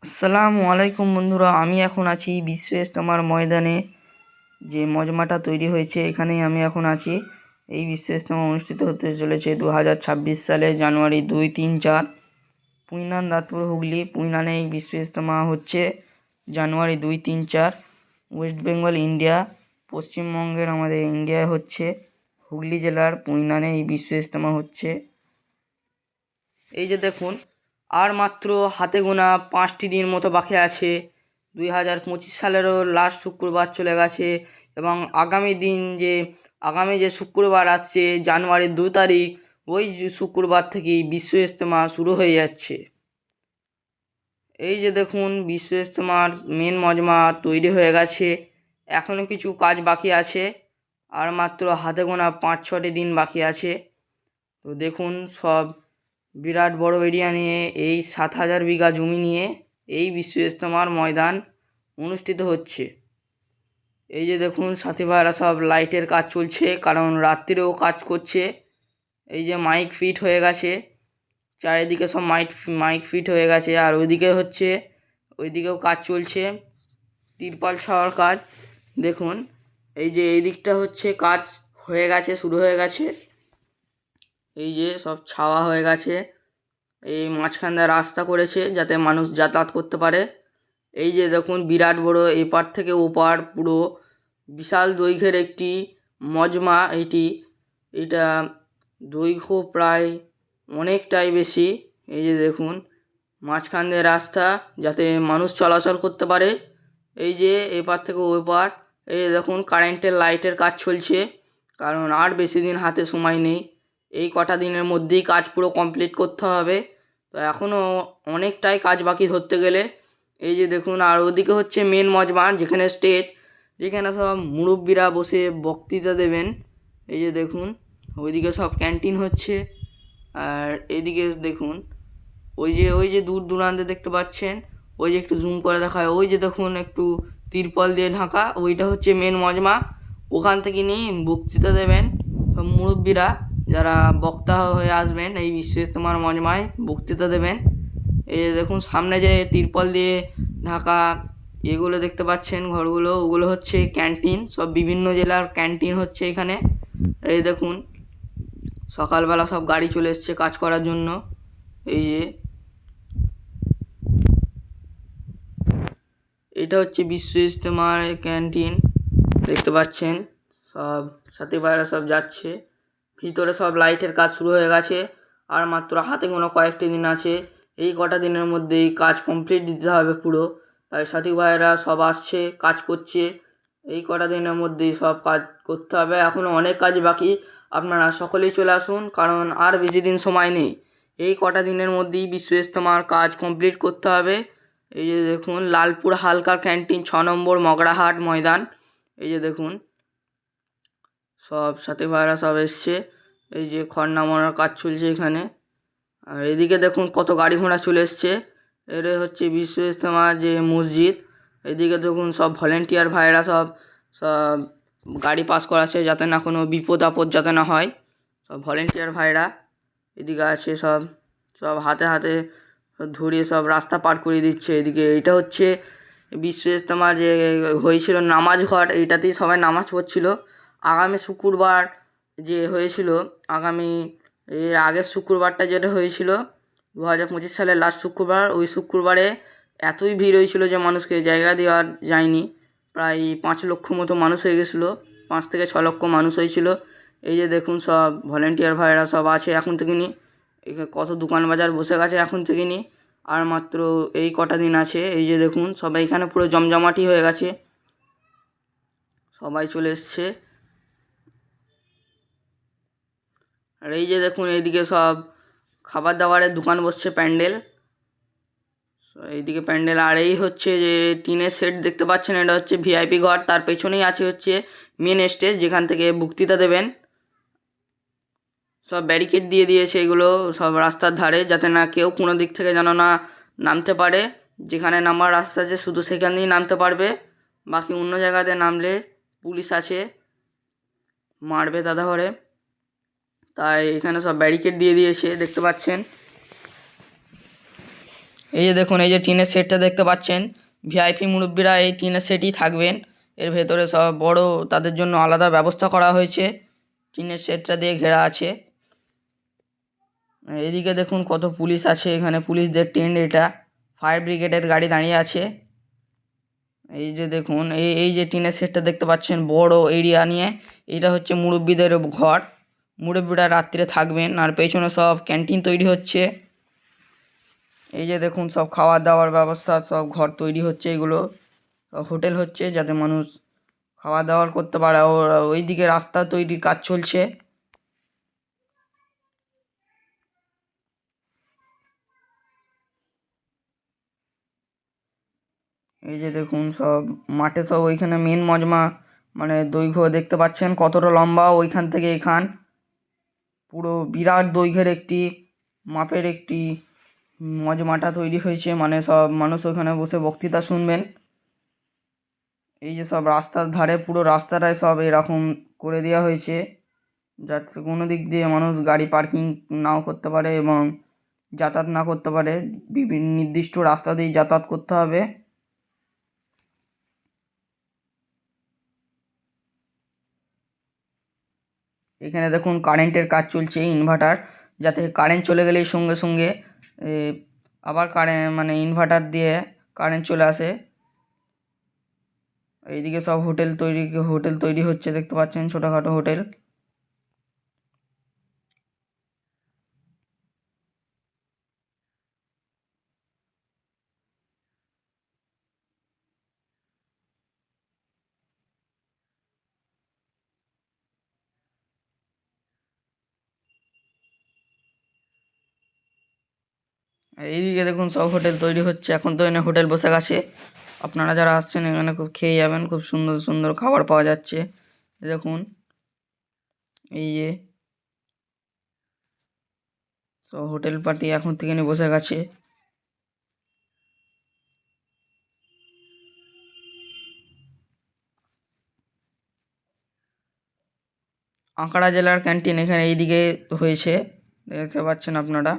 আসসালামু আলাইকুম বন্ধুরা, আমি এখন আছি বিশ্ব ইজতেমার ময়দানে। যে মজমাটা তৈরি হয়েছে এখানেই আমি এখন আছি। এই বিশ্ব ইজতেমা অনুষ্ঠিত হতে চলেছে 2026 সালে জানুয়ারি 2, 3, 4 পুইনান দাঁতপুর হুগলি। পুইনানে এই বিশ্ব ইজতেমা হচ্ছে জানুয়ারি 2, 3, 4 ওয়েস্ট বেঙ্গল ইন্ডিয়া, পশ্চিমবঙ্গের আমাদের ইন্ডিয়ায় হচ্ছে হুগলি জেলার পুইনানে এই বিশ্ব ইজতেমা হচ্ছে। এই যে দেখুন, আর মাত্র হাতে গোনা 5টি দিন মতো বাকি আছে। 2025 সালেরও লাস্ট শুক্রবার চলে গেছে এবং আগামী যে শুক্রবার আসছে জানুয়ারি 2 তারিখ, ওই শুক্রবার থেকেই বিশ্ব ইজতেমা শুরু হয়ে যাচ্ছে। এই যে দেখুন, বিশ্ব ইজতেমার মেন মজমা তৈরি হয়ে গেছে, এখনও কিছু কাজ বাকি আছে, আর মাত্র হাতে গোনা 5-6টি দিন বাকি আছে। তো দেখুন, সব বিরাট বড় এরিয়া নিয়ে, এই 7,000 বিঘা জমি নিয়ে এই বিশ্ব ইজতেমার ময়দান অনুষ্ঠিত হচ্ছে। এই যে দেখুন, সাথী ভাইরা সব লাইটের কাজ চলছে, কারণ রাত্রিরেও কাজ করছে। এই যে মাইক ফিট হয়ে গেছে, চারিদিকে সব মাইক ফিট হয়ে গেছে, আর ওইদিকেও কাজ চলছে, তিরপাল ছাওয়ার কাজ। দেখুন, এই যে এই দিকটা হচ্ছে কাজ হয়ে গেছে, শুরু হয়ে গেছে। এই যে সব ছাওয়া হয়ে গেছে, এই মাঝখান দিয়ে রাস্তা করেছে যাতে মানুষ যাতায়াত করতে পারে। এই যে দেখুন, বিরাট বড় এপার থেকে ওপার পুরো বিশাল দৈর্ঘ্যের একটি মজমা। এটা দৈর্ঘ্য প্রায় অনেকটাই বেশি। এই যে দেখুন, মাঝখান দিয়ে রাস্তা যাতে মানুষ চলাচল করতে পারে। এই যে এপার থেকে ওপার, এই দেখুন কারেন্টের লাইটের কাজ চলছে, কারণ আর বেশি দিন হাতে সময় নেই, এই কটা দিনের মধ্যেই কাজ পুরো কমপ্লিট করতে হবে। তো এখনও অনেকটাই কাজ বাকি ধরতে গেলে। এই যে দেখুন, আর ওদিকে হচ্ছে মেন মজমা, যেখানে স্টেজ, যেখানে সব মুরব্বীরা বসে বক্তৃতা দেবেন। এই যে দেখুন, ওইদিকে সব ক্যান্টিন হচ্ছে, আর এদিকে দেখুন, ওই যে দূর দূরান্তে দেখতে পাচ্ছেন, ওই যে একটু জুম করে দেখায়, ওই যে দেখুন একটু তিরপল দিয়ে ঢাকা, ওইটা হচ্ছে মেন মজমা। ওখান থেকে নিয়ে বক্তৃতা দেবেন সব মুরব্বীরা, যারা বক্তা হয়ে আসবেন এই বিশ্ব ইজতেমার মজমায় বক্তৃতা দেবেন। এই যে দেখুন, সামনে যে তিরপল দিয়ে ঢাকা এগুলো দেখতে পাচ্ছেন ঘরগুলো, ওগুলো হচ্ছে ক্যান্টিন, সব বিভিন্ন জেলার ক্যান্টিন হচ্ছে এখানে। এই দেখুন, সকালবেলা সব গাড়ি চলে এসছে কাজ করার জন্য। এই যে এটা হচ্ছে বিশ্ব ইজতেমার ক্যান্টিন, দেখতে পাচ্ছেন সব সাথী ভাইরা সব যাচ্ছে। ভিতরে সব লাইটের কাজ শুরু হয়ে গেছে, আর মাত্র হাতে গোনা কয়েকটি দিন আছে। এই কটা দিনের মধ্যেই কাজ কমপ্লিট দিতে হবে পুরো, তাই সাথী ভাইরা সব আসছে, কাজ করছে। এই কটা দিনের মধ্যেই সব কাজ করতে হবে, এখনও অনেক কাজ বাকি। আপনারা সকলেই চলে আসুন, কারণ আর বেশি দিন সময় নেই, এই কটা দিনের মধ্যেই বিশ্ব ইজতেমার কাজ কমপ্লিট করতে হবে। এই যে দেখুন, লালপুর হালকার ক্যান্টিন, 6 নম্বর মগরাহাট ময়দান। এই যে দেখুন, সব সাথী ভাইরা সব এসছে। এই যে খড় নামানোর কাজ চলছে এখানে, আর এদিকে দেখুন কত গাড়ি ঘোড়া চলে এসছে। এটা হচ্ছে বিশ্ব ইজতেমার যে মসজিদ। এদিকে দেখুন সব ভলেন্টিয়ার ভাইরা সব সব গাড়ি পাস করাচ্ছে, যাতে না কোনো বিপদ আপদ যাতে না হয়। সব ভলেন্টিয়ার ভাইরা এদিকে আছে, সব সব হাতে হাতে ধরিয়ে সব রাস্তা পার করে দিচ্ছে এদিকে। এটা হচ্ছে বিশ্ব ইজতেমার যে হয়েছিল নামাজ ঘর, এইটাতেই সবাই নামাজ পড়ছিল। আগামী শুক্রবার যে হয়েছিল, এর আগের শুক্রবারটা যেটা হয়েছিল 2025 সালের লাস্ট শুক্রবার, ওই শুক্রবারে এতই ভিড় হয়েছিল যে মানুষকে জায়গা দেওয়া যায়নি। প্রায় 5 লক্ষ মতো মানুষ হয়ে গেছিলো, 5 থেকে 6 লক্ষ মানুষ হয়েছিল। এই যে দেখুন, সব ভলেন্টিয়ার ভাইরা সব আছে এখন থেকে নিয়ে, কত দোকান বাজার বসে গেছে এখন থেকে নিয়ে, আর মাত্র এই কটা দিন আছে। এই যে দেখুন, সবাই এখানে পুরো জমজমাটি হয়ে গেছে, সবাই চলে এসছে। আর এই যে দেখুন, এইদিকে সব খাবার দাবারের দোকান বসছে, প্যান্ডেল, এইদিকে প্যান্ডেল। আর এই হচ্ছে যে টিনের সেট দেখতে পাচ্ছেন, এটা হচ্ছে ভিআইপি ঘর, তার পেছনেই আছে হচ্ছে মেন স্টেজ, যেখান থেকে বক্তৃতা দেবেন। সব ব্যারিকেড দিয়ে দিয়েছে এগুলো সব রাস্তার ধারে, যাতে না কেউ কোনো দিক থেকে যেন না নামতে পারে। যেখানে নামার রাস্তা আছে শুধু সেখানেই নামতে পারবে, বাকি অন্য জায়গাতে নামলে পুলিশ আছে, মারবে দাদা ঘরে। তাই এখানে সব ব্যারিকেড দিয়ে দিয়েছে দেখতে পাচ্ছেন। এই যে দেখুন, এই যে টিনের সেটটা দেখতে পাচ্ছেন, ভিআইপি মুরব্বীরা এই টিনের সেটই থাকবেন। এর ভেতরে সব বড় তাদের জন্য আলাদা ব্যবস্থা করা হয়েছে, টিনের সেটটা দিয়ে ঘেরা আছে। এদিকে দেখুন কত পুলিশ আছে, এখানে পুলিশদের টেন্ট, এটা ফায়ার ব্রিগেডের গাড়ি দাঁড়িয়ে আছে। এই যে দেখুন, এই যে টিনের সেটটা দেখতে পাচ্ছেন বড় এরিয়া নিয়ে, এটা হচ্ছে মুরব্বীদের ঘর, মুরব্বীরা রাত্রে থাকবেন। আর পেছনে সব ক্যান্টিন তৈরি হচ্ছে। এই যে দেখুন সব খাওয়া দাওয়ার ব্যবস্থা, সব ঘর তৈরি হচ্ছে, এগুলো সব হোটেল হচ্ছে যাতে মানুষ খাওয়া দাওয়ার করতে পারে। ওইদিকে রাস্তা তৈরির কাজ চলছে। এই যে দেখুন সব মাঠে, সব ওইখানে মেন মজমা, মানে দৈর্ঘ্য দেখতে পাচ্ছেন কতটা লম্বা, ওইখান থেকে এখান পুরো বিরাট দৈর্ঘ্যের একটি মাপের একটি মজমাটা তৈরি হয়েছে, মানে সব মানুষ ওখানে বসে বক্তৃতা শুনবেন। এই যে সব রাস্তার ধারে, পুরো রাস্তাটায় সব এরকম করে দেওয়া হয়েছে যাতে কোনো দিক দিয়ে মানুষ গাড়ি পার্কিং নাও করতে পারে এবং যাতায়াত না করতে পারে, বিভিন্ন নির্দিষ্ট রাস্তা দিয়ে যাতায়াত করতে হবে। এখানে দেখুন কারেন্টের কাজ চলছে, ইনভার্টার, যাতে কারেন্ট চলে গেলেই সঙ্গে সঙ্গে এ, আবার কারেন্ট, মানে ইনভার্টার দিয়ে কারেন্ট চলে আসে। এইদিকে সব হোটেল তৈরি হচ্ছে, দেখতে পাচ্ছেন ছোটোখাটো হোটেল। আর এইদিকে দেখুন সব হোটেল তৈরি হচ্ছে, এখন তো এনে হোটেল বসে গেছে। আপনারা যারা আসছেন এখানে খুব খেয়ে যাবেন, খুব সুন্দর সুন্দর খাবার পাওয়া যাচ্ছে। দেখুন এই যে সব হোটেল পার্টি এখন থেকে নিয়ে বসে গেছে। আঁকড়া জেলার ক্যান্টিন এখানে এইদিকে হয়েছে, দেখতে পাচ্ছেন আপনারা।